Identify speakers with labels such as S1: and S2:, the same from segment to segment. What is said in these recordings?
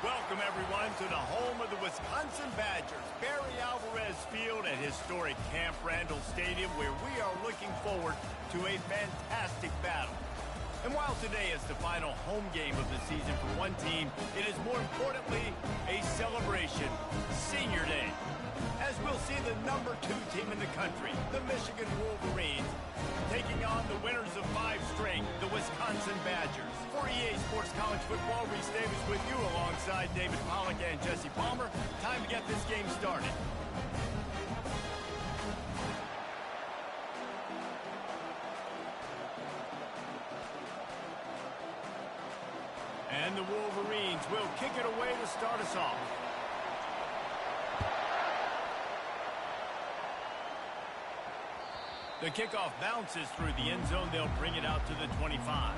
S1: Welcome, everyone, to the home of the Wisconsin Badgers, Barry Alvarez Field at historic Camp Randall Stadium, where we are looking forward to a fantastic battle. And while today is the final home game of the season for one team, it is more importantly a celebration, Senior Day. As we'll see the number 2 team in the country, the Michigan Wolverines, taking on the winners of 5 straight, the Wisconsin Badgers. For EA Sports College Football, Reese Davis with you alongside David Pollack and Jesse Palmer. Time to get this game started. And the Wolverines will kick it away to start us off. The kickoff bounces through the end zone. They'll bring it out to the 25.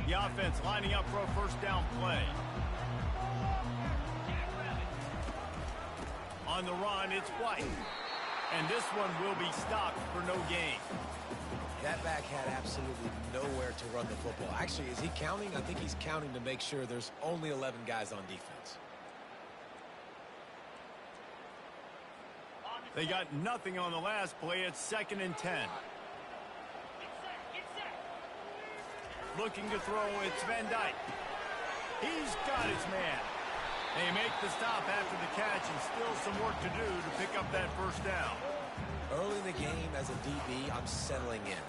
S1: The offense lining up for a first down play. On the run, it's White. And this one will be stopped for no gain.
S2: That back had absolutely nowhere to run the football. Actually, is he counting? I think he's counting to make sure there's only 11 guys on defense.
S1: They got nothing on the last play. It's 2nd and 10. Looking to throw, it's Van Dyke. He's got his man. They make the stop after the catch, and still some work to do to pick up that first down.
S2: Early in the game, as a DB, I'm settling in.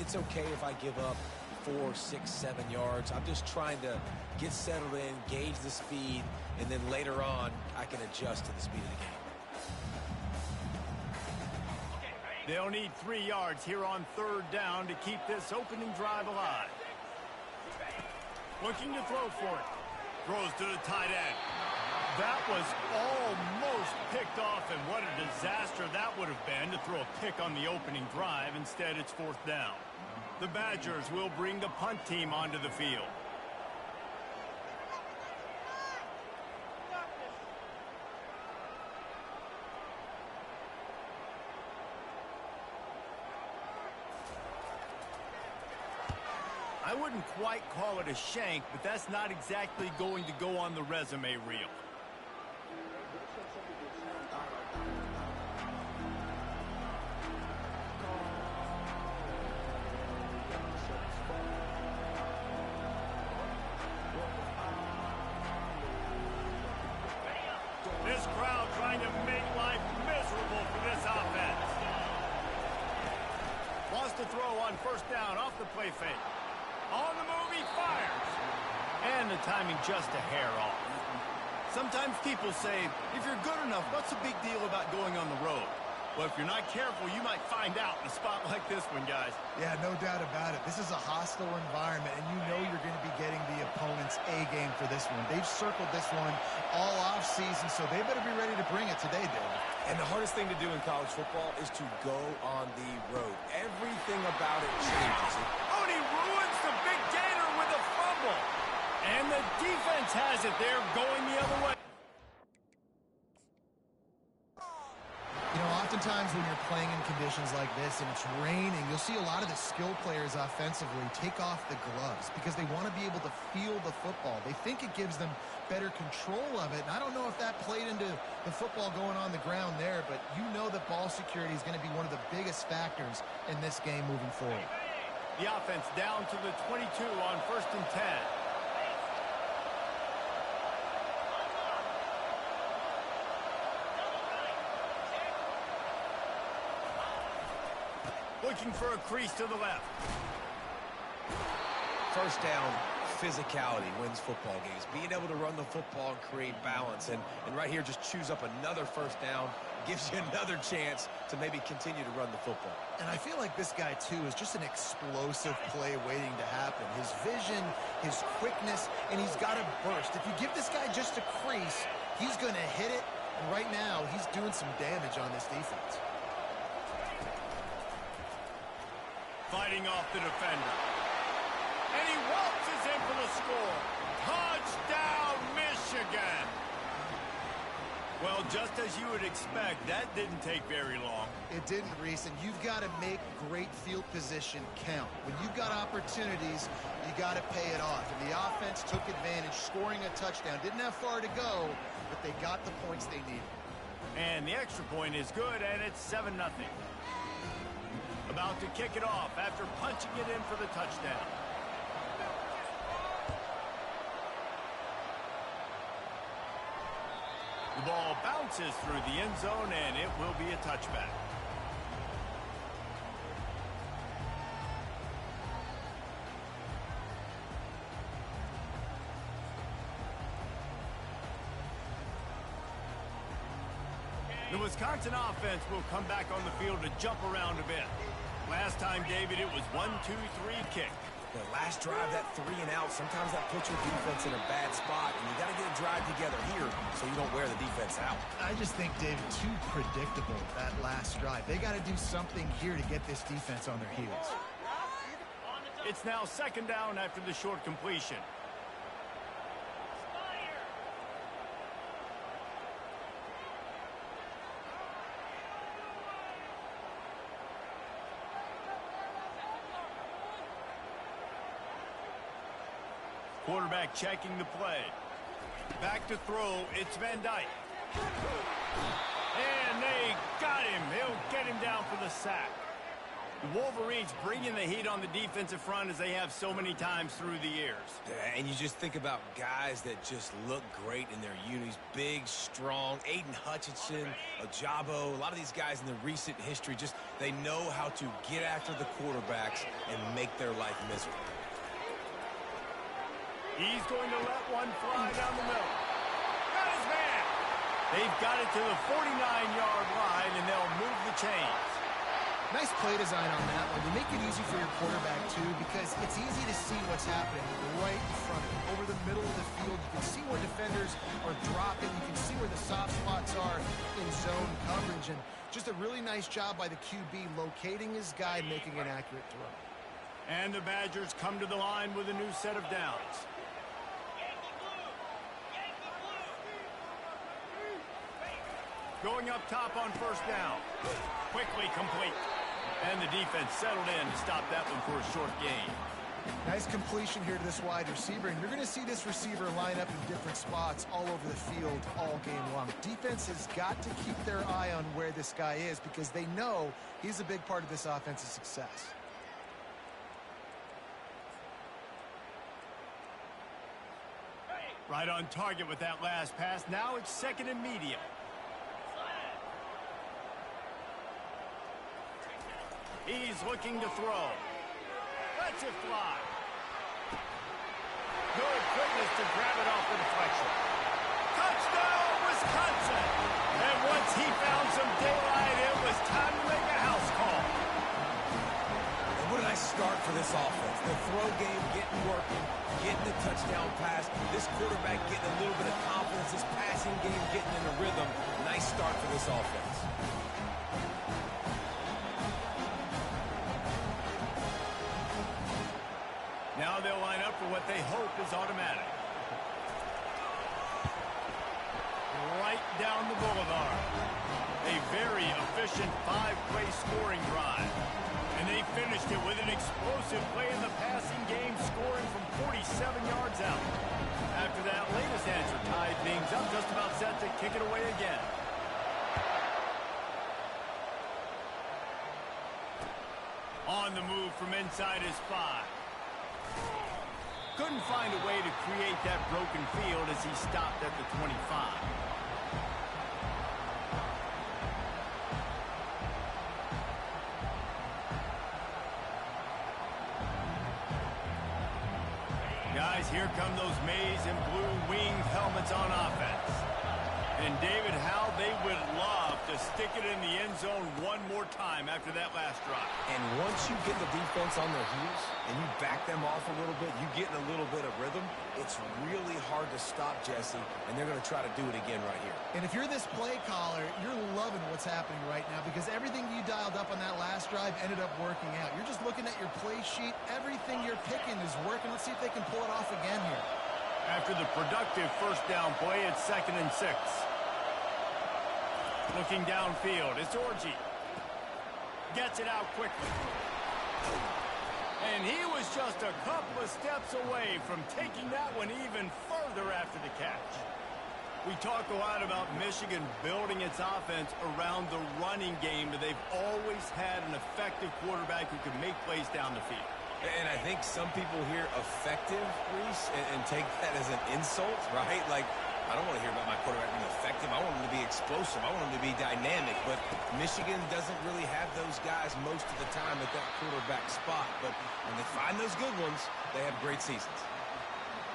S2: It's okay if I give up 4, 6, 7 yards. I'm just trying to get settled in, gauge the speed, and then later on, I can adjust to the speed of the game.
S1: They'll need 3 yards here on 3rd down to keep this opening drive alive. Looking to throw for it. Throws to the tight end. That was almost picked off, and what a disaster that would have been to throw a pick on the opening drive. Instead, it's 4th down. The Badgers will bring the punt team onto the field. I wouldn't quite call it a shank, but that's not exactly going to go on the resume reel. This crowd trying to make life miserable for this offense. Lost the throw on 1st down off the play fake. On the move, he fires. And the timing just a hair off. Sometimes people say, if you're good enough, what's the big deal about going on the road? Well, if you're not careful, you might find out in a spot like this one, guys.
S3: Yeah, no doubt about it. This is a hostile environment, and you know you're going to be getting the opponent's A game for this one. They've circled this one all offseason, so they better be ready to bring it today, David.
S2: And the hardest thing to do in college football is to go on the road. Everything about it changes.
S1: Oh, and he ruins the big gainer with a fumble. And the defense has it there going the other way.
S3: You know, oftentimes when you're playing in conditions like this and it's raining, you'll see a lot of the skill players offensively take off the gloves because they want to be able to feel the football. They think it gives them better control of it. And I don't know if that played into the football going on the ground there, but you know that ball security is going to be one of the biggest factors in this game moving forward.
S1: The offense down to the 22 on 1st and 10. Looking for a crease to the left.
S2: First down, physicality wins football games. Being able to run the football and create balance. And right here, just choose up another first down. Gives you another chance to maybe continue to run the football.
S3: And I feel like this guy, too, is just an explosive play waiting to happen. His vision, his quickness, and he's got a burst. If you give this guy just a crease, he's going to hit it. And right now, he's doing some damage on this defense.
S1: Fighting off the defender. And he waltzes in for the score. Touchdown, Michigan! Well, just as you would expect, that didn't take very long.
S3: It didn't, Reese, and you've got to make great field position count. When you've got opportunities, you got to pay it off. And the offense took advantage, scoring a touchdown. Didn't have far to go, but they got the points they needed.
S1: And the extra point is good, and it's 7-0. About to kick it off after punching it in for the touchdown. The ball bounces through the end zone, and it will be a touchback. The Wisconsin offense will come back on the field to jump around a bit. Last time, David, it was 1-2-3 kick.
S2: The last drive, that 3 and out, sometimes that puts your defense in a bad spot, and you got to get a drive together here so you don't wear the defense out.
S3: I just think, David, too predictable, that last drive. They got to do something here to get this defense on their heels.
S1: It's now 2nd down after the short completion. Quarterback checking the play. Back to throw, it's Van Dyke. And they got him. He'll get him down for the sack. The Wolverines bringing the heat on the defensive front as they have so many times through the years.
S2: Yeah, and you just think about guys that just look great in their unis. Big, strong, Aiden Hutchinson, Ojabo, a lot of these guys in the recent history, just they know how to get after the quarterbacks and make their life miserable.
S1: He's going to let one fly down the middle. Got his man. They've got it to the 49-yard line, and they'll move the chains.
S3: Nice play design on that one. They make it easy for your quarterback, too, because it's easy to see what's happening right in front of him. Over the middle of the field, you can see where defenders are dropping. You can see where the soft spots are in zone coverage. And just a really nice job by the QB locating his guy, making an accurate throw.
S1: And the Badgers come to the line with a new set of downs. Going up top on 1st down. Quickly complete. And the defense settled in to stop that one for a short gain.
S3: Nice completion here to this wide receiver, and you're going to see this receiver line up in different spots all over the field all game long. Defense has got to keep their eye on where this guy is because they know he's a big part of this offense's success.
S1: Right on target with that last pass. Now it's 2nd and medium. He's looking to throw. Lets it fly. Good quickness to grab it off the deflection. Touchdown, Wisconsin! And once he found some daylight, it was time to make a house call.
S2: And what a nice start for this offense. The throw game getting working, getting the touchdown pass. This quarterback getting a little bit of confidence. This passing game getting in a rhythm. Nice start for this offense.
S1: Now they'll line up for what they hope is automatic. Right down the boulevard. A very efficient 5-play scoring drive. And they finished it with an explosive play in the passing game, scoring from 47 yards out. After that latest answer tied things up, just about set to kick it away again. On the move from inside his 5. Couldn't find a way to create that broken field as he stopped at the 25. Guys, here come those maize and blue winged helmets on offense. And David, how they would love to stick it in the end zone one more time after that last drive.
S2: And once you get the defense on their heels and you back them off a little bit, you get in a little bit of rhythm, it's really hard to stop, Jesse, and they're going to try to do it again right here.
S3: And if you're this play caller, you're loving what's happening right now because everything you dialed up on that last drive ended up working out. You're just looking at your play sheet. Everything you're picking is working. Let's see if they can pull it off again here.
S1: After the productive first down play, it's 2nd and 6. Looking downfield, it's Orji. Gets it out quickly. And he was just a couple of steps away from taking that one even further after the catch. We talk a lot about Michigan building its offense around the running game, but they've always had an effective quarterback who can make plays down the field.
S2: And I think some people hear effective, Reese, and take that as an insult, right? Like, I don't want to hear about my quarterback being effective. I want him to be explosive. I want him to be dynamic. But Michigan doesn't really have those guys most of the time at that quarterback spot. But when they find those good ones, they have great seasons.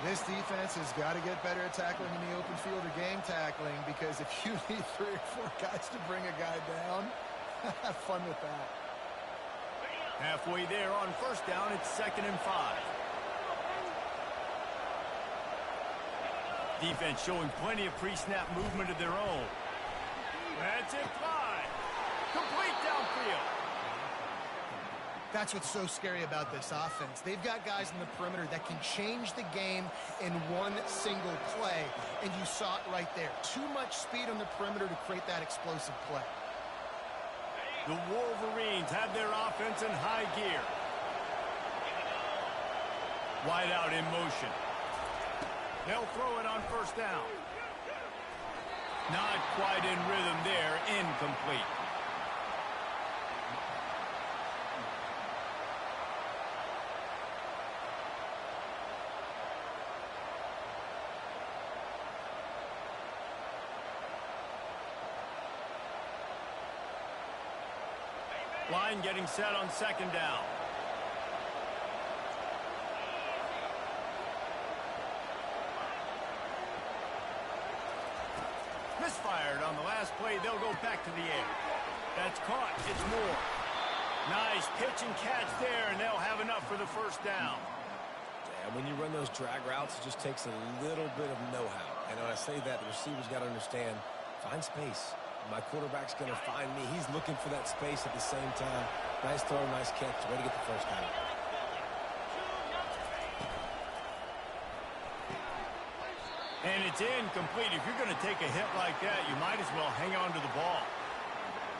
S3: This defense has got to get better at tackling in the open field or game tackling, because if you need 3 or 4 guys to bring a guy down, have fun with that.
S1: Halfway there on first down, it's 2nd and 5. Defense showing plenty of pre-snap movement of their own. That's it, fly. Complete downfield.
S3: That's what's so scary about this offense. They've got guys in the perimeter that can change the game in one single play, and you saw it right there. Too much speed on the perimeter to create that explosive play.
S1: The Wolverines have their offense in high gear. Wide out in motion. They'll throw it on first down. Not quite in rhythm there. Incomplete. Line getting set on 2nd down. Misfired on the last play. They'll go back to the air. That's caught. It's Moore. Nice pitch and catch there, and they'll have enough for the first down.
S2: Yeah, when you run those drag routes, it just takes a little bit of know-how. And when I say that, the receiver's got to understand, find space. My quarterback's going to find me. He's looking for that space at the same time. Nice throw, nice catch. Way to get the first down.
S1: And it's incomplete. If you're going to take a hit like that, you might as well hang on to the ball.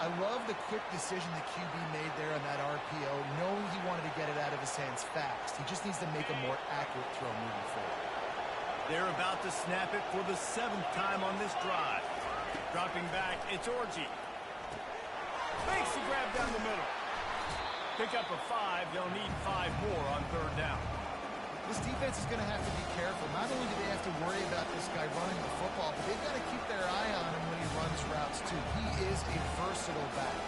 S3: I love the quick decision the QB made there on that RPO, knowing he wanted to get it out of his hands fast. He just needs to make a more accurate throw moving forward.
S1: They're about to snap it for the 7th time on this drive. Dropping back, it's Orji. Makes the grab down the middle. Pick up a 5. They'll need 5 more on 3rd down.
S3: This defense is going to have to be careful. Not only do they have to worry about this guy running the football, but they've got to keep their eye on him when he runs routes, too. He is a versatile back.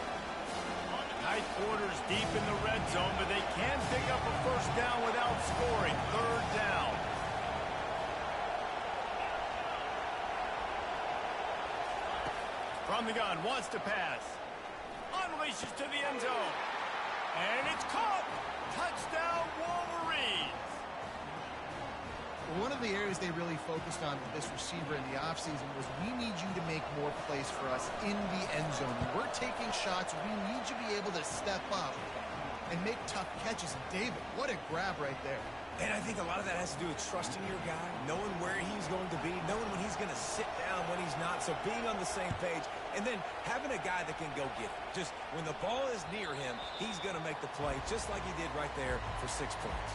S1: Nice quarters deep in the red zone, but they can pick up a first down without scoring. 3rd down. From the gun, wants to pass. Unleashes to the end zone. And it's caught. Touchdown, Wolverines.
S3: One of the areas they really focused on with this receiver in the offseason was, we need you to make more plays for us in the end zone. We're taking shots. We need you to be able to step up and make tough catches. And David, what a grab right there.
S2: And I think a lot of that has to do with trusting your guy, knowing where he's going to be, knowing when he's going to sit down, when he's not. So being on the same page, and then having a guy that can go get it. Just when the ball is near him, he's going to make the play, just like he did right there for 6 points.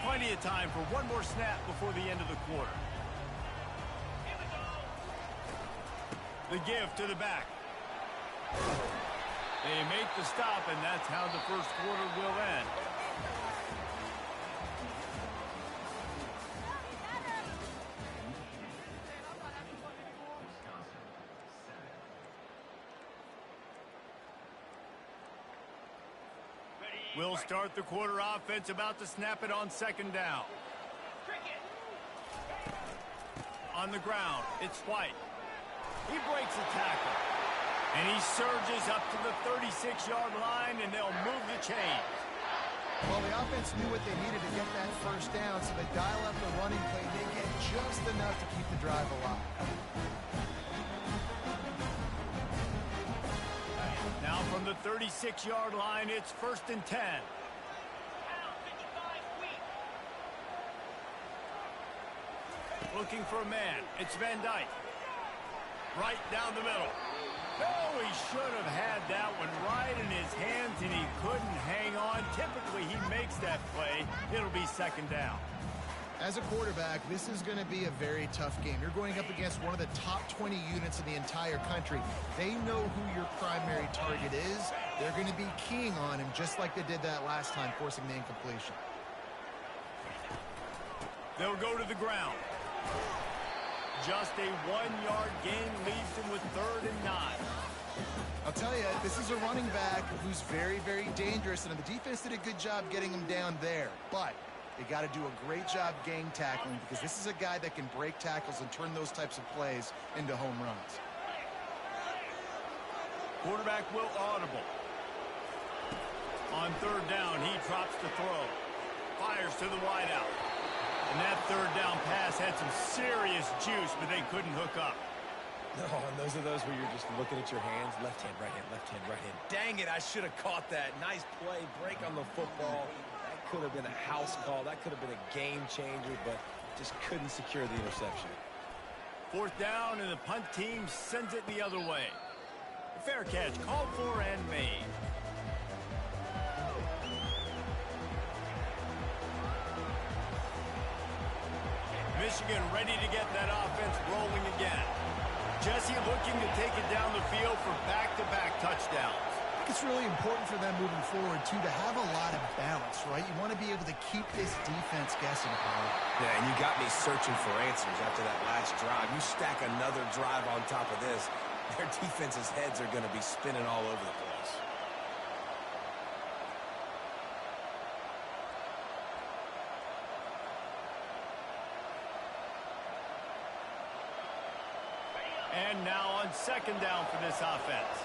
S1: Plenty of time for one more snap before the end of the quarter. The give to the back. They make the stop, and that's how the first quarter will end. We'll start the quarter offense, about to snap it on 2nd down. On the ground, it's White. He breaks a tackle. And he surges up to the 36-yard line, and they'll move the chains.
S3: Well, the offense knew what they needed to get that first down, so they dial up the running play. They get just enough to keep the drive alive.
S1: Now from the 36-yard line, it's 1st and 10. Looking for a man. It's Van Dyke. Right down the middle. Oh, he should have had that one right in his hands, and he couldn't hang on. Typically, he makes that play. It'll be 2nd down.
S3: As a quarterback, this is going to be a very tough game. You're going up against one of the top 20 units in the entire country. They know who your primary target is. They're going to be keying on him just like they did that last time, forcing the incompletion.
S1: They'll go to the ground. Just a 1-yard gain leaves them with 3rd and 9.
S3: I'll tell you, this is a running back who's very, very dangerous, and the defense did a good job getting him down there. But they got to do a great job gang tackling because this is a guy that can break tackles and turn those types of plays into home runs.
S1: Quarterback will audible. On 3rd down, he drops to throw. Fires to the wideout. And that 3rd down pass had some serious juice, but they couldn't hook up.
S2: No, and those are those where you're just looking at your hands. Left hand, right hand, left hand, right hand. Dang it, I should have caught that. Nice play, break on the football. That could have been a house call. That could have been a game changer, but just couldn't secure the interception.
S1: 4th down, and the punt team sends it the other way. Fair catch, called for and made. Michigan ready to get that offense rolling again. Jesse looking to take it down the field for back-to-back touchdowns.
S3: It's really important for them moving forward, too, to have a lot of balance, right? You want to be able to keep this defense guessing, Paul.
S2: Yeah, and you got me searching for answers after that last drive. You stack another drive on top of this, their defense's heads are going to be spinning all over the place.
S1: And now on 2nd down for this offense.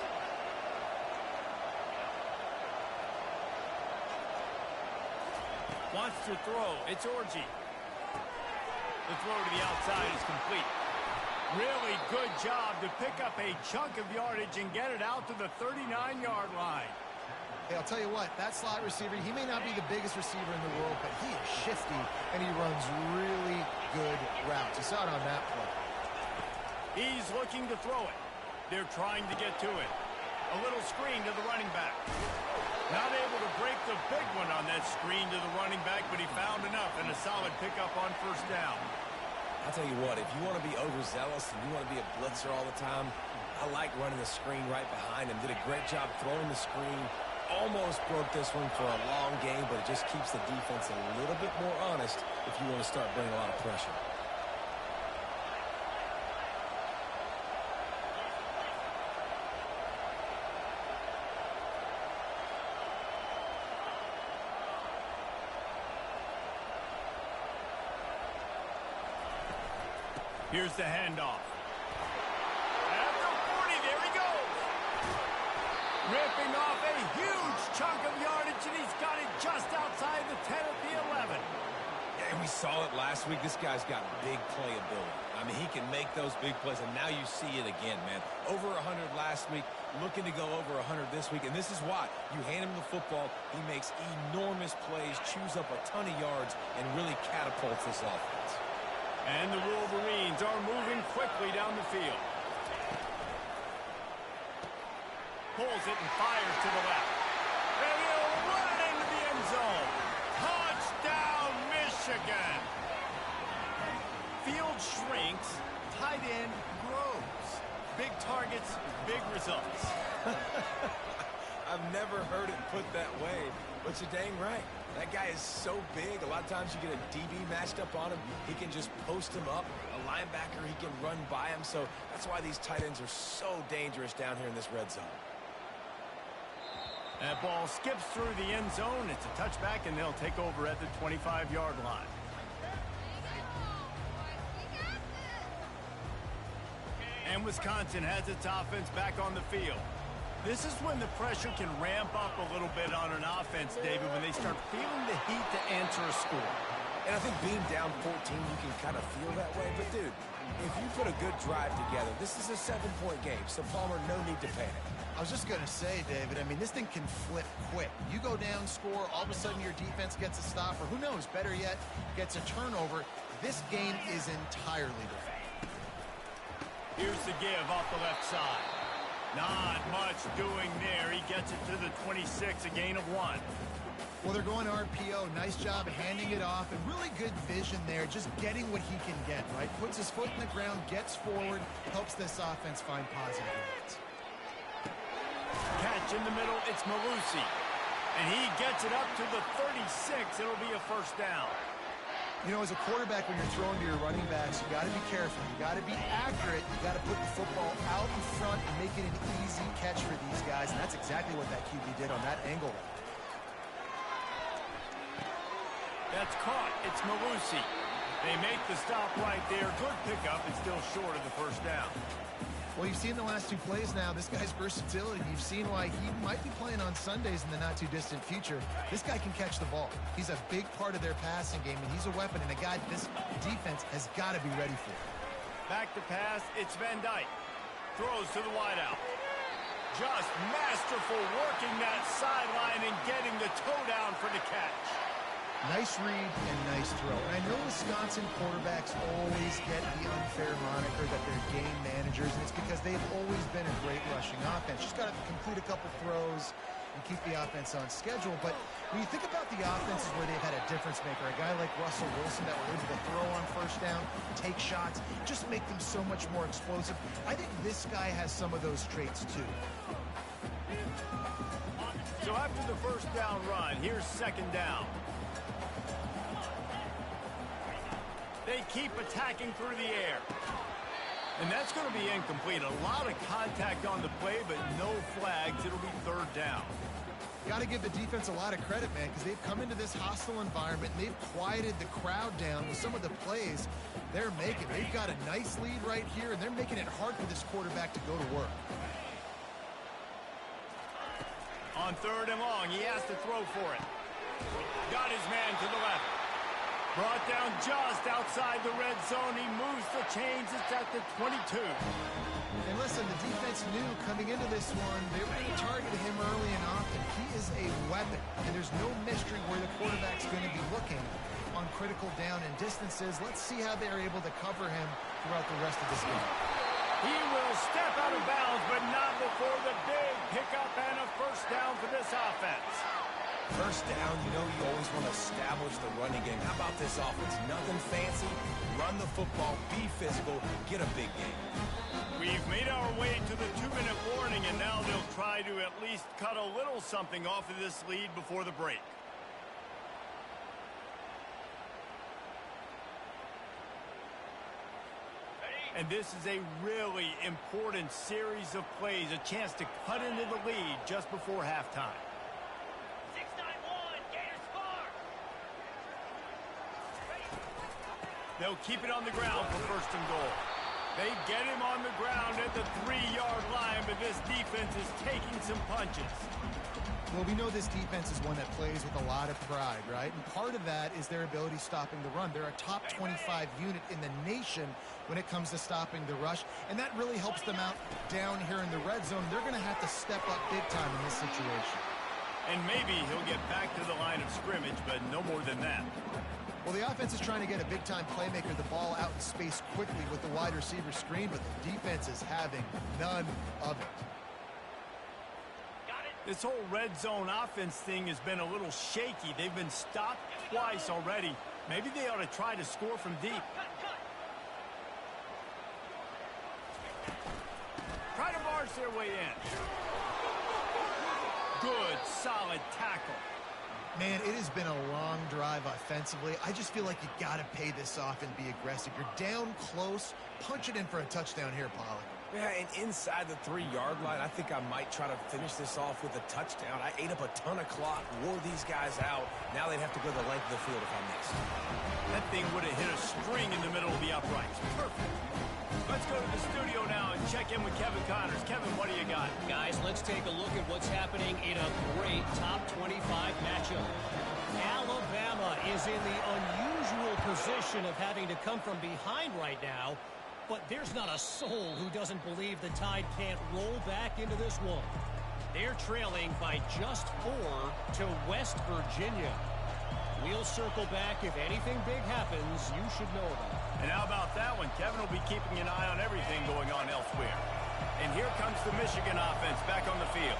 S1: Wants to throw. It's Orji. The throw to the outside is complete. Really good job to pick up a chunk of yardage and get it out to the 39-yard line.
S3: Hey, I'll tell you what, that slot receiver, he may not be the biggest receiver in the world, but he is shifty, and he runs really good routes. You saw it on that play.
S1: He's looking to throw it. They're trying to get to it. A little screen to the running back. Not able to break the big one on that screen to the running back, but he found enough and a solid pickup on 1st down.
S2: I'll tell you what, if you want to be overzealous and you want to be a blitzer all the time, I like running the screen right behind him. Did a great job throwing the screen. Almost broke this one for a long game, but it just keeps the defense a little bit more honest if you want to start bringing a lot of pressure.
S1: Here's the handoff. At the 40, there he goes. Ripping off a huge chunk of yardage, and he's got it just outside the 10 at the 11.
S2: Yeah, we saw it last week. This guy's got big playability. I mean, he can make those big plays, and now you see it again, man. Over 100 last week, looking to go over 100 this week, and this is why. You hand him the football, he makes enormous plays, chews up a ton of yards, and really catapults this offense.
S1: And the Wolverines are moving quickly down the field. Pulls it and fires to the left. And he'll run it into the end zone. Touchdown, Michigan. Field shrinks, tight end grows. Big targets, big results.
S2: I've never heard it put that way, but you're dang right. That guy is so big. A lot of times you get a DB matched up on him. He can just post him up. A linebacker, he can run by him. So that's why these tight ends are so dangerous down here in this red zone.
S1: That ball skips through the end zone. It's a touchback, and they'll take over at the 25-yard line. And Wisconsin has its offense back on the field. This is when the pressure can ramp up a little bit on an offense, David, when they start feeling the heat to answer a score.
S2: And I think being down 14, you can kind of feel that way. But, dude, if you put a good drive together, this is a 7-point game. So, Palmer, no need to panic.
S3: I was just going to say, David, I mean, this thing can flip quick. You go down, score, all of a sudden your defense gets a stop, or who knows, better yet, gets a turnover. This game is entirely different.
S1: Here's the give off the left side. Not much doing there. He gets it to the 26, a gain of 1.
S3: Well, they're going RPO. Nice job handing it off, and really good vision there, just getting what he can get, right? Puts his foot in the ground, gets forward, helps this offense find positive units.
S1: Catch in the middle, it's Malusi. And he gets it up to the 36. It'll be a first down.
S3: You know, as a quarterback, when you're throwing to your running backs, you got to be careful. You got to be accurate. You got to put the football out in front and make it an easy catch for these guys, and that's exactly what that QB did on that angle.
S1: That's caught. It's Malusi. They make the stop right there. Good pickup and still short of the first down.
S3: Well, you've seen the last 2 plays now. This guy's versatility. You've seen why he might be playing on Sundays in the not-too-distant future. This guy can catch the ball. He's a big part of their passing game, and he's a weapon and a guy this defense has got to be ready for.
S1: Back to pass. It's Van Dyke. Throws to the wideout. Just masterful working that sideline and getting the toe down for the catch.
S3: Nice read and nice throw. And I know Wisconsin quarterbacks always get the unfair moniker that they're game managers, and it's because they've always been a great rushing offense. Just got to complete a couple throws and keep the offense on schedule. But when you think about the offenses where they've had a difference maker, a guy like Russell Wilson that were able to throw on first down, take shots, just make them so much more explosive. I think this guy has some of those traits too.
S1: So after the first down run, here's second down. They keep attacking through the air. And that's going to be incomplete. A lot of contact on the play, but no flags. It'll be third down.
S3: Got to give the defense a lot of credit, man, because they've come into this hostile environment, and they've quieted the crowd down with some of the plays they're making. They've got a nice lead right here, and they're making it hard for this quarterback to go to work.
S1: On third and long, he has to throw for it. Got his man to the left. Brought down just outside the red zone. He moves the chains. It's at the 22.
S3: And listen, the defense knew coming into this one, they were going to target him early and often. He is a weapon, and there's no mystery where the quarterback's going to be looking on critical down and distances. Let's see how they're able to cover him throughout the rest of this game.
S1: He will step out of bounds, but not before the big pickup and a first down for this offense.
S2: First down, you know you always want to establish the running game. How about this offense? Nothing fancy. Run the football, be physical, get a big game.
S1: We've made our way to the 2-minute warning, and now they'll try to at least cut a little something off of this lead before the break. And this is a really important series of plays, a chance to cut into the lead just before halftime. They'll keep it on the ground for first and goal. They get him on the ground at the 3-yard line, but this defense is taking some punches.
S3: Well, we know this defense is one that plays with a lot of pride, right? And part of that is their ability stopping the run. They're a top 25 unit in the nation when it comes to stopping the rush, and that really helps them out down here in the red zone. They're going to have to step up big time in this situation.
S1: And maybe he'll get back to the line of scrimmage, but no more than that.
S3: Well, the offense is trying to get a big-time playmaker the ball out in space quickly with the wide receiver screen, but the defense is having none of it.
S1: This whole red zone offense thing has been a little shaky. They've been stopped twice already. Maybe they ought to try to score from deep. Try to march their way in. Good, solid tackle.
S3: Man, it has been a long drive offensively. I just feel like you got to pay this off and be aggressive. You're down close. Punch it in for a touchdown here, Pollard.
S2: Yeah, and inside the 3-yard line, I think I might try to finish this off with a touchdown. I ate up a ton of clock, wore these guys out. Now they'd have to go the length of the field if I missed.
S1: That thing would have hit a string in the middle of the uprights. Perfect. Let's go to the studio now and check in with Kevin Connors. Kevin, what do you got?
S4: Guys, let's take a look at what's happening in a great top 25 matchup. Alabama is in the unusual position of having to come from behind right now, but there's not a soul who doesn't believe the Tide can't roll back into this one. They're trailing by just 4 to West Virginia. We'll circle back. If anything big happens, you should know about it.
S1: And how about that one? Kevin will be keeping an eye on everything going on elsewhere. And here comes the Michigan offense back on the field.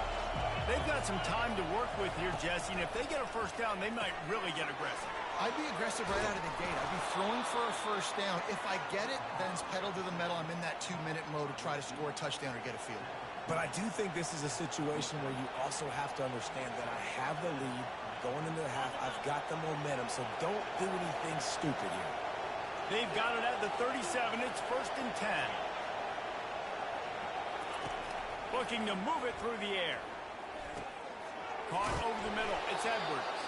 S1: They've got some time to work with here, Jesse, and if they get a first down, they might really get aggressive.
S3: I'd be aggressive right out of the gate. I'd be throwing for a first down. If I get it, then it's pedal to the metal. I'm in that 2-minute mode to try to score a touchdown or get a field.
S2: But I do think this is a situation where you also have to understand that I have the lead going into the half. I've got the momentum, so don't do anything stupid here.
S1: They've got it at the 37. It's 1st and 10. Looking to move it through the air. Caught over the middle. It's Edwards.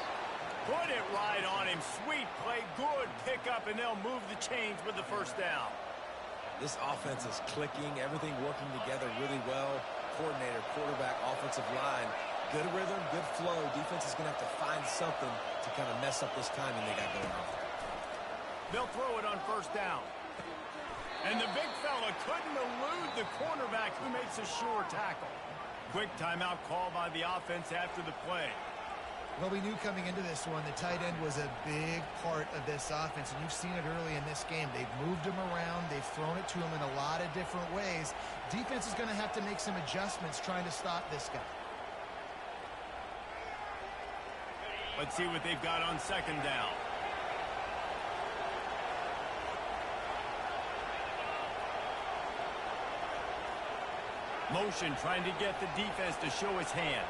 S1: Put it right on him. Sweet play. Good pickup, and they'll move the chains with the first down.
S2: This offense is clicking. Everything working together really well. Coordinator, quarterback, offensive line. Good rhythm, good flow. Defense is going to have to find something to kind of mess up this timing they got going on.
S1: They'll throw it on first down. And the big fella couldn't elude the cornerback who makes a sure tackle. Quick timeout call by the offense after the play.
S3: Well, we knew coming into this one, the tight end was a big part of this offense, and you've seen it early in this game. They've moved him around. They've thrown it to him in a lot of different ways. Defense is going to have to make some adjustments trying to stop this guy.
S1: Let's see what they've got on second down. Motion trying to get the defense to show his hand.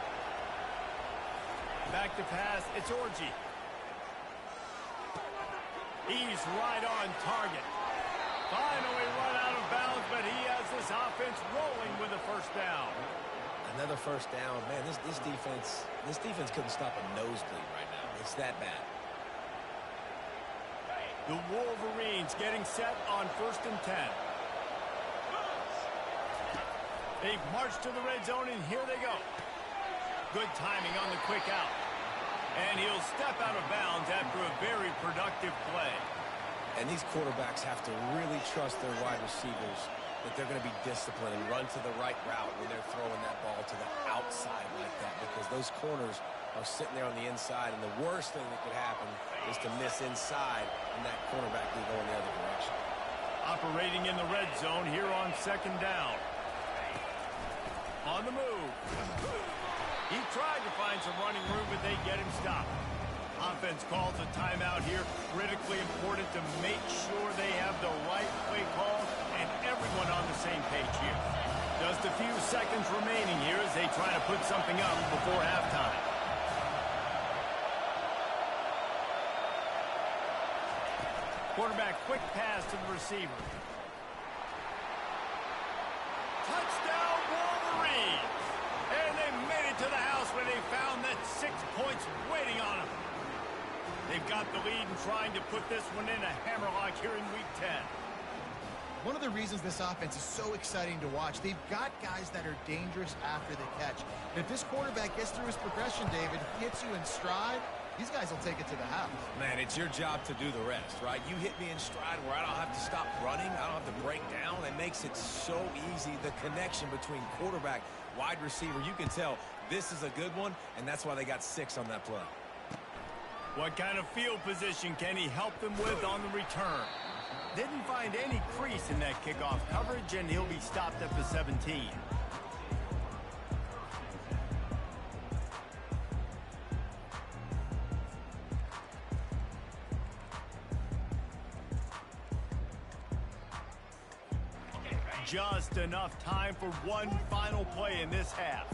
S1: Back to pass. It's Orji. He's right on target. Finally run out of bounds, but he has this offense rolling with a first down.
S2: Another first down. Man, this defense couldn't stop a nosebleed right now. It's that bad.
S1: The Wolverines getting set on 1st and 10. They've marched to the red zone, and here they go. Good timing on the quick out. And he'll step out of bounds after a very productive play.
S2: And these quarterbacks have to really trust their wide receivers that they're going to be disciplined and run to the right route when they're throwing that ball to the outside like that, because those corners are sitting there on the inside, and the worst thing that could happen is to miss inside and that cornerback can go in the other direction.
S1: Operating in the red zone here on second down. On the move. He tried to find some running room, but they get him stopped. Offense calls a timeout here. Critically important to make sure they have the right play call and everyone on the same page here. Just a few seconds remaining here as they try to put something up before halftime. Quarterback, quick pass to the receiver. Touchdown, Wolverines! And they made it to the house where they found that 6 points waiting on them. They've got the lead and trying to put this one in a hammerlock here in Week 10.
S3: One of the reasons this offense is so exciting to watch, they've got guys that are dangerous after the catch. If this quarterback gets through his progression, David, hits you in stride, these guys will take it to the house.
S2: Man, it's your job to do the rest, right? You hit me in stride where I don't have to stop running. I don't have to break down. It makes it so easy. The connection between quarterback, wide receiver, you can tell this is a good one, and that's why they got 6 on that play.
S1: What kind of field position can he help them with on the return? Didn't find any crease in that kickoff coverage, and he'll be stopped at the 17. Just enough time for one final play in this half.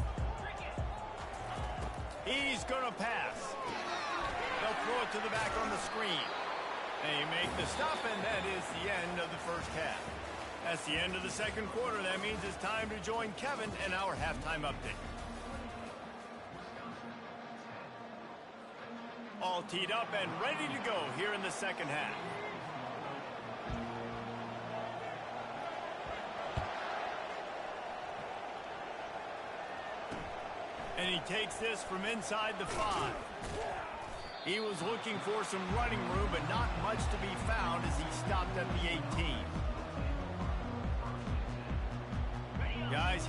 S1: He's going to pass. They'll throw it to the back on the screen. They make the stop, and that is the end of the first half. That's the end of the second quarter. That means it's time to join Kevin in our halftime update. All teed up and ready to go here in the second half. And he takes this from inside the 5. He was looking for some running room, but not much to be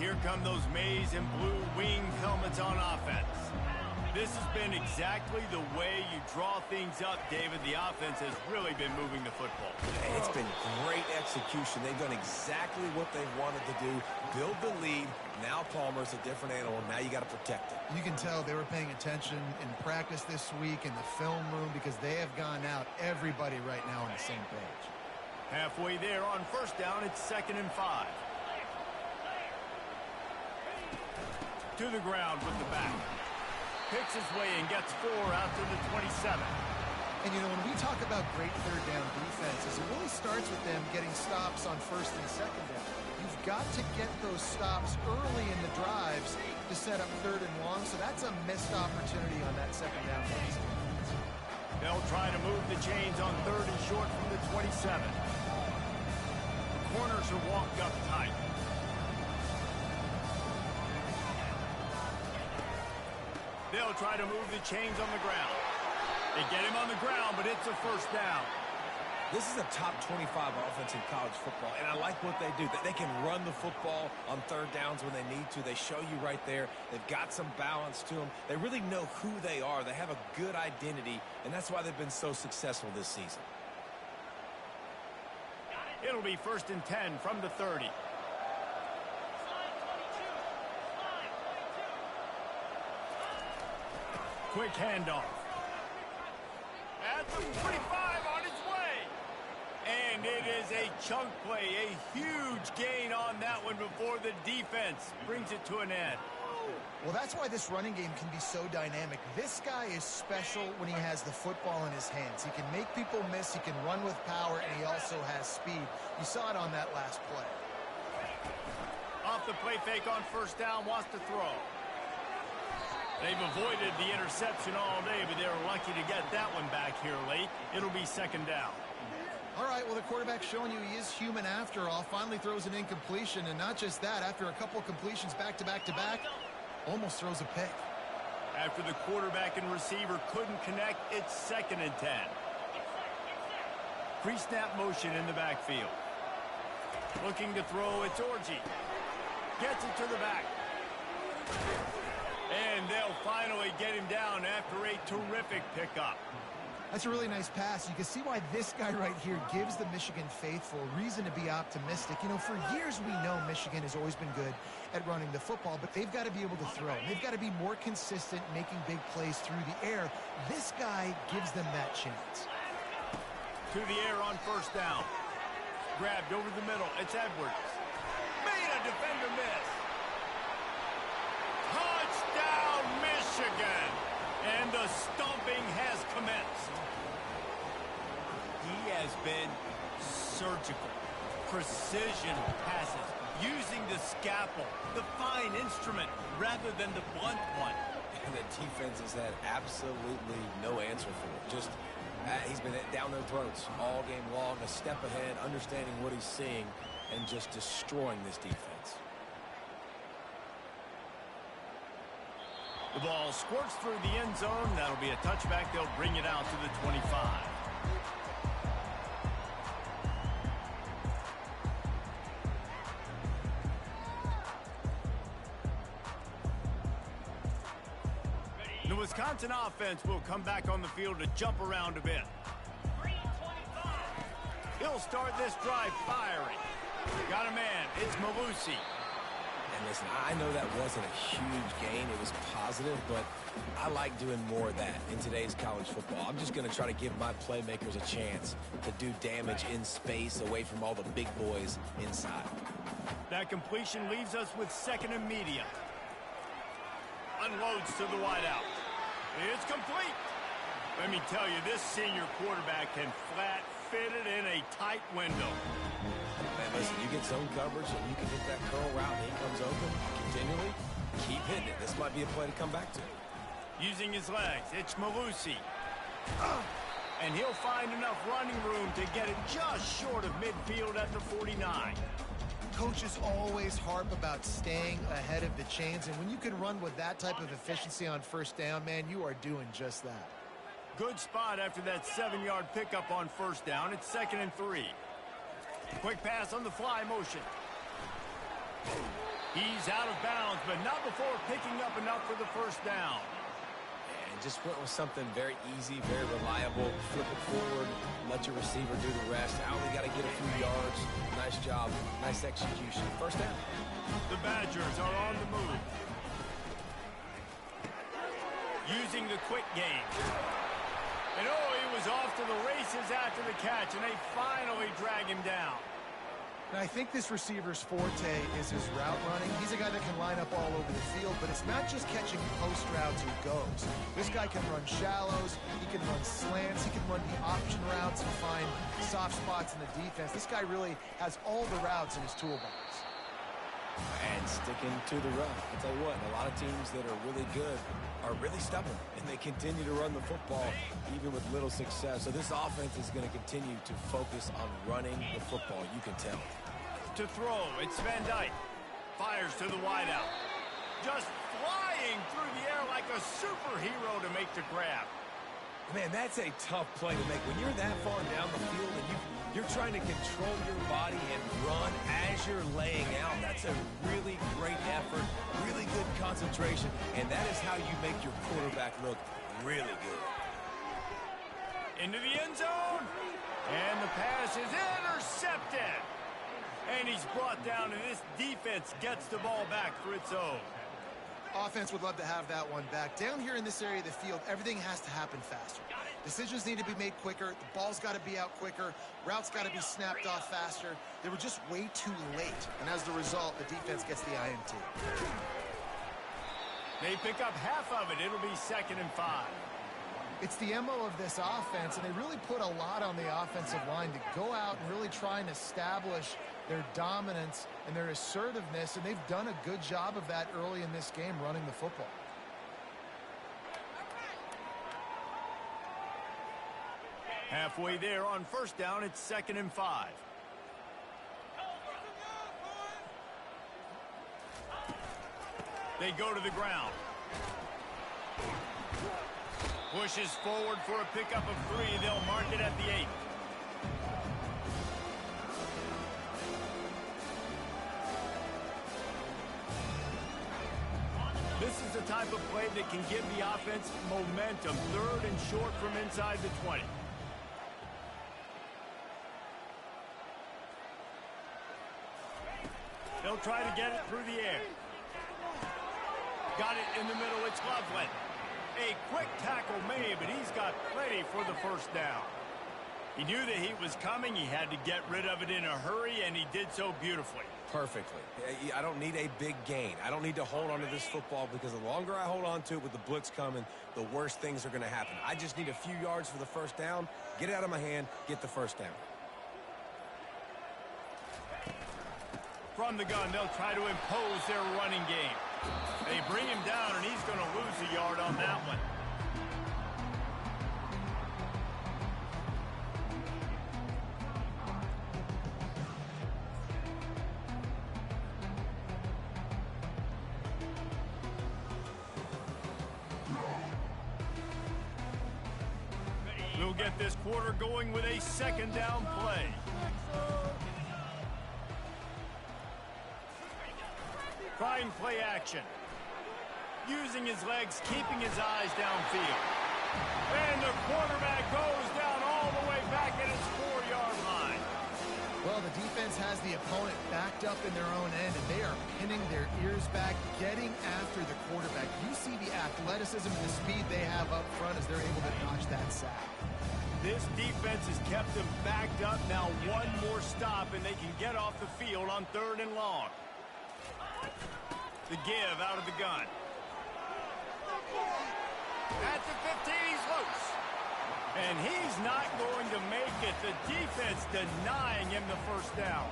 S1: here come those maize and blue wing helmets on offense. This has been exactly the way you draw things up, David. The offense has really been moving the football.
S2: It's been great execution. They've done exactly what they wanted to do. Build the lead. Now Palmer's a different animal. Now you got to protect it.
S3: You can tell they were paying attention in practice this week in the film room because they have gone out, everybody right now on the same page.
S1: Halfway there on first down, it's 2nd and 5. To the ground with the back. Picks his way and gets 4 out to the 27.
S3: And, you know, when we talk about great third down defenses, it really starts with them getting stops on first and second down. You've got to get those stops early in the drives to set up 3rd and long, so that's a missed opportunity on that second down.
S1: They'll try to move the chains on 3rd and short from the 27. Corners are walked up tight. They'll try to move the chains on the ground. They get him on the ground, but it's a first down.
S2: This is a top 25 offense in college football, and I like what they do. They can run the football on 3rd downs when they need to. They show you right there. They've got some balance to them. They really know who they are. They have a good identity, and that's why they've been so successful this season.
S1: It'll be 1st and 10 from the 30. Quick handoff. At the 45 on its way. And it is a chunk play, a huge gain on that one before the defense brings it to an end.
S3: Well, that's why this running game can be so dynamic. This guy is special when he has the football in his hands. He can make people miss, he can run with power, and he also has speed. You saw it on that last play.
S1: Off the play fake on first down, wants to throw. They've avoided the interception all day, but they were lucky to get that one back here late. It'll be 2nd down.
S3: All right, well, the quarterback's showing you he is human after all. Finally throws an incompletion, and not just that, after a couple completions back-to-back-to-back, almost throws a pick.
S1: After the quarterback and receiver couldn't connect, it's 2nd and 10. Pre-snap motion in the backfield. Looking to throw, it's Orji. Gets it to the back. And they'll finally get him down after a terrific pickup.
S3: That's a really nice pass. You can see why this guy right here gives the Michigan faithful reason to be optimistic. You know, for years we know Michigan has always been good at running the football, but they've got to be able to throw. They've got to be more consistent making big plays through the air. This guy gives them that chance.
S1: To the air on first down. Grabbed over the middle. It's Edwards. Made a defender miss. Touchdown, Michigan! And the stomping has commenced. He has been surgical. Precision passes. Using the scalpel, the fine instrument, rather than the blunt one.
S2: And the defense has had absolutely no answer for it. Just, he's been down their throats all game long, a step ahead, understanding what he's seeing, and just destroying this defense.
S1: The ball squirts through the end zone. That'll be a touchback. They'll bring it out to the 25. The Wisconsin offense will come back on the field to jump around a bit. He'll start this drive firing. Got a man. It's Malusi.
S2: And listen, I know that wasn't a huge gain. It was positive, but I like doing more of that in today's college football. I'm just going to try to give my playmakers a chance to do damage in space away from all the big boys inside.
S1: That completion leaves us with 2nd and medium. Unloads to the wideout. It's complete. Let me tell you, this senior quarterback can flat fit it in a tight window.
S2: Man, listen, you get zone coverage and you can hit that curl route and he comes open continually. Keep hitting it. This might be a play to come back to.
S1: Using his legs, it's Malusi. And he'll find enough running room to get it just short of midfield at the 49.
S3: Coaches always harp about staying ahead of the chains, and when you can run with that type of efficiency on first down, man, you are doing just that.
S1: Good spot after that 7-yard pickup on first down. It's 2nd and 3. Quick pass on the fly motion. He's out of bounds, but not before picking up enough for the first down.
S2: And just went with something very easy, very reliable. Flip it forward, let your receiver do the rest. I only got to get a few yards. Nice job, nice execution. First down.
S1: The Badgers are on the move. Using the quick game. And oh, he was off to the races after the catch, and they finally drag him down.
S3: And I think this receiver's forte is his route running. He's a guy that can line up all over the field, but it's not just catching post routes he goes. This guy can run shallows, he can run slants, he can run the option routes and find soft spots in the defense. This guy really has all the routes in his toolbox.
S2: And sticking to the run. I'll tell you what, a lot of teams that are really good are really stubborn, and they continue to run the football even with little success. So this offense is going to continue to focus on running the football, you can tell.
S1: To throw, it's Van Dyke. Fires to the wideout. Just flying through the air like a superhero to make the grab.
S2: Man, that's a tough play to make. When you're that far down the field and you're trying to control your body and run as you're laying out, that's a really great effort, really good concentration, and that is how you make your quarterback look really good.
S1: Into the end zone, and the pass is intercepted. And he's brought down, and this defense gets the ball back for its own.
S3: Offense would love to have that one back. Down here in this area of the field, everything has to happen faster. Decisions need to be made quicker. The ball's got to be out quicker. Routes got to be snapped off faster. They were just way too late. And as the result, the defense gets the INT.
S1: They pick up half of it. It'll be 2nd and 5.
S3: It's the MO of this offense, and they really put a lot on the offensive line to go out and really try and establish their dominance and their assertiveness, and they've done a good job of that early in this game running the football.
S1: Halfway there on first down, it's 2nd and 5. They go to the ground. Pushes forward for a pickup of 3. They'll mark it at the 8. This is the type of play that can give the offense momentum. 3rd and short from inside the 20. They'll try to get it through the air. Got it in the middle. It's Loveland. A quick tackle made, but he's got plenty for the first down. He knew the heat was coming. He had to get rid of it in a hurry, and he did so beautifully.
S2: Perfectly. I don't need a big gain. I don't need to hold on to this football because the longer I hold on to it with the blitz coming, the worse things are going to happen. I just need a few yards for the first down, get it out of my hand, get the first down.
S1: From the gun, they'll try to impose their running game. They bring him down, and he's going to lose a yard on that one. We'll get this quarter going with a 2nd down play. Trying play action. Using his legs, keeping his eyes downfield. And the quarterback goes down all the way back at his 4-yard line.
S3: Well, the defense has the opponent backed up in their own end, and they are pinning their ears back, getting after the quarterback. You see the athleticism and the speed they have up front as they're able to notch that sack.
S1: This defense has kept them backed up. Now one more stop, and they can get off the field on 3rd and long. The give out of the gun. At the 15, he's loose. And he's not going to make it. The defense denying him the first down.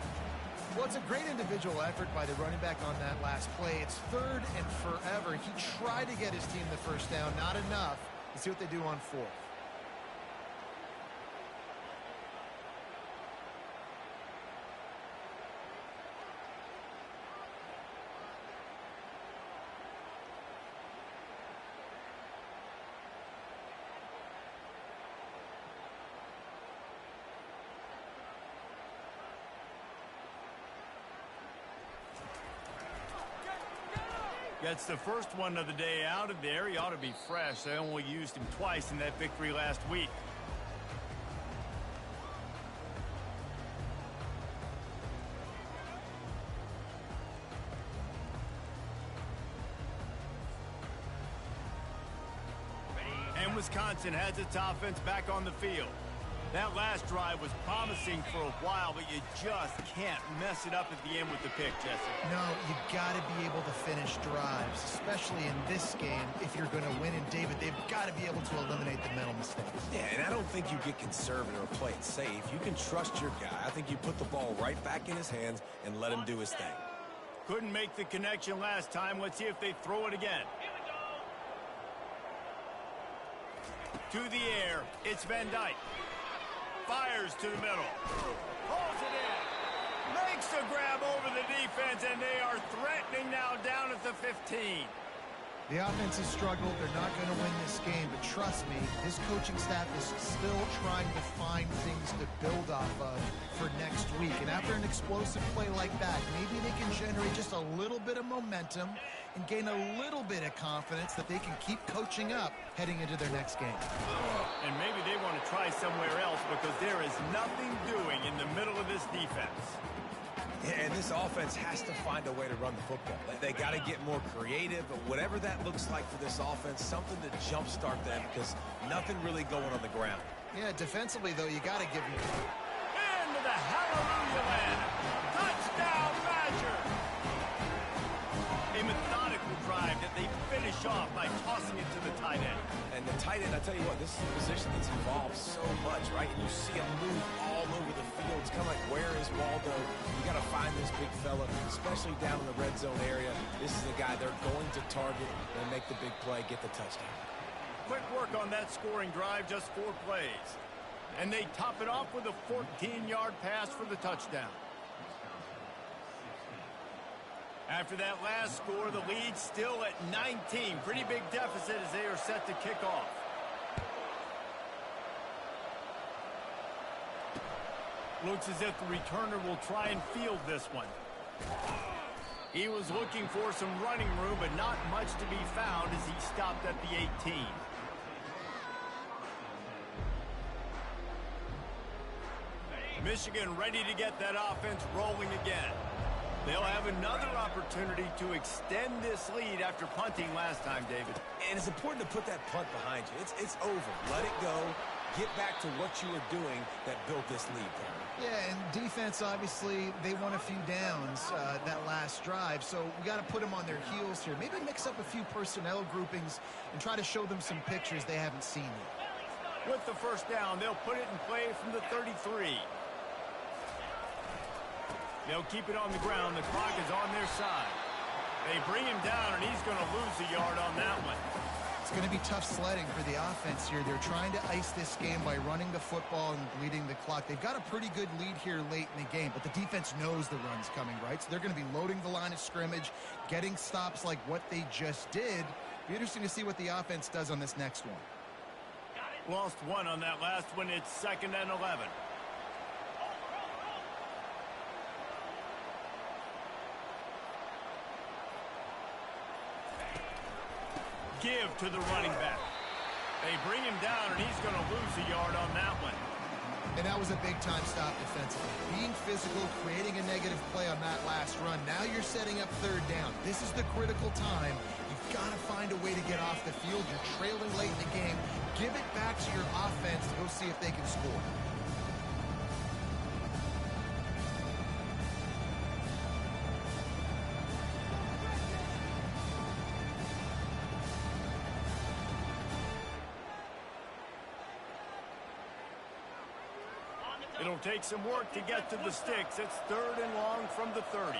S3: Well, it's a great individual effort by the running back on that last play. It's 3rd and forever. He tried to get his team the first down. Not enough. Let's see what they do on 4th.
S1: Gets the first one of the day out of there. He ought to be fresh. They only used him twice in that victory last week. And Wisconsin has its offense back on the field. That last drive was promising for a while, but you just can't mess it up at the end with the pick, Jesse.
S3: No, you got to be able to finish drives, especially in this game. If you're going to win, and David, they've got to be able to eliminate the mental mistakes.
S2: Yeah, and I don't think you get conservative or play it safe. You can trust your guy. I think you put the ball right back in his hands and let him do his thing.
S1: Couldn't make the connection last time. Let's see if they throw it again. To the air, it's Van Dyke. Fires to the middle. Pulls it in. Makes the grab over the defense, and they are threatening now down at the 15.
S3: The offense has struggled. They're not going to win this game, but trust me, this coaching staff is still trying to find things to build off of for next week. And after an explosive play like that, maybe they can generate just a little bit of momentum and gain a little bit of confidence that they can keep coaching up heading into their next game.
S1: And maybe they want to try somewhere else because there is nothing doing in the middle of this defense.
S2: Yeah, and this offense has to find a way to run the football. They got to get more creative, but whatever that looks like for this offense, something to jumpstart them because nothing really going on the ground.
S3: Yeah, defensively, though, you got to give them.
S1: Into the hallelujah land. Touchdown, Badger. A methodical drive that they finish off by tossing it to the tight end.
S2: And the tight end, I tell you what, this is a position that's involved so much, right? And you see him move all over the field. It's kind of like, where is Waldo? You got to find this big fella, especially down in the red zone area. This is the guy they're going to target and make the big play, get the touchdown.
S1: Quick work on that scoring drive, just 4 plays. And they top it off with a 14-yard pass for the touchdown. After that last score, the lead still at 19. Pretty big deficit as they are set to kick off. Looks as if the returner will try and field this one. He was looking for some running room, but not much to be found as he stopped at the 18. Michigan ready to get that offense rolling again. They'll have another opportunity to extend this lead after punting last time, David.
S2: And it's important to put that punt behind you. It's over. Let it go. Get back to what you were doing that built this lead there.
S3: Yeah, and defense, obviously, they won a few downs that last drive, so we got to put them on their heels here. Maybe mix up a few personnel groupings and try to show them some pictures they haven't seen yet.
S1: With the first down, they'll put it in play from the 33. They'll keep it on the ground. The clock is on their side. They bring him down, and he's going to lose a yard on that one.
S3: It's going to be tough sledding for the offense here. They're trying to ice this game by running the football and bleeding the clock. They've got a pretty good lead here late in the game, but the defense knows the run's coming, right? So they're going to be loading the line of scrimmage, getting stops like what they just did. Be interesting to see what the offense does on this next one.
S1: Lost one on that last one. It's 2nd and 11. Give to the running back. They bring him down, and he's going to lose a yard on that one.
S3: And that was a big-time stop defensively. Being physical, creating a negative play on that last run. Now you're setting up 3rd down. This is the critical time. You've got to find a way to get off the field. You're trailing late in the game. Give it back to your offense to go see if they can score.
S1: It'll take some work to get to the sticks. It's 3rd and long from the 30.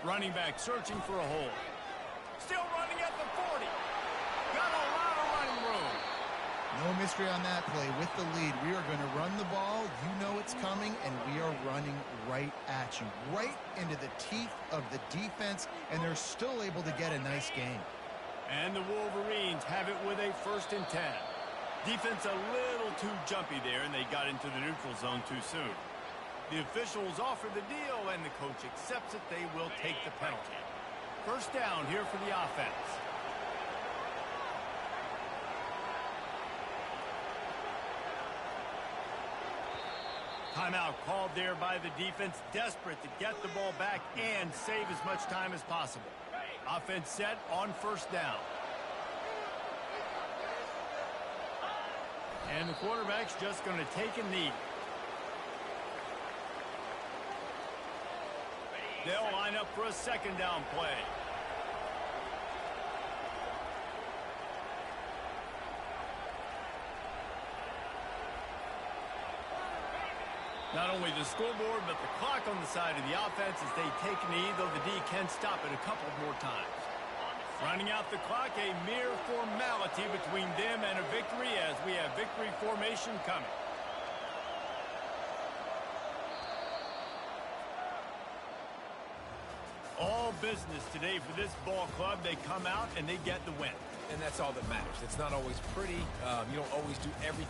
S1: Running back searching for a hole. Still running at the 40. Got a lot of running room.
S3: No mystery on that play. With the lead, we are going to run the ball. You know it's coming, and we are running right at you. Right into the teeth of the defense, and they're still able to get a nice gain.
S1: And the Wolverines have it with a 1st and 10. Defense a little too jumpy there, and they got into the neutral zone too soon. The officials offer the deal, and the coach accepts it. They will take the penalty. First down here for the offense. Timeout called there by the defense, desperate to get the ball back and save as much time as possible. Offense set on first down. And the quarterback's just going to take a knee. They'll line up for a second down play. Not only the scoreboard, but the clock on the side of the offense as they take a knee, though the D can stop it a couple more times. Running out the clock, a mere formality between them and a victory as we have victory formation coming. All business today for this ball club. They come out and they get the win.
S2: And that's all that matters. It's not always pretty. You don't always do everything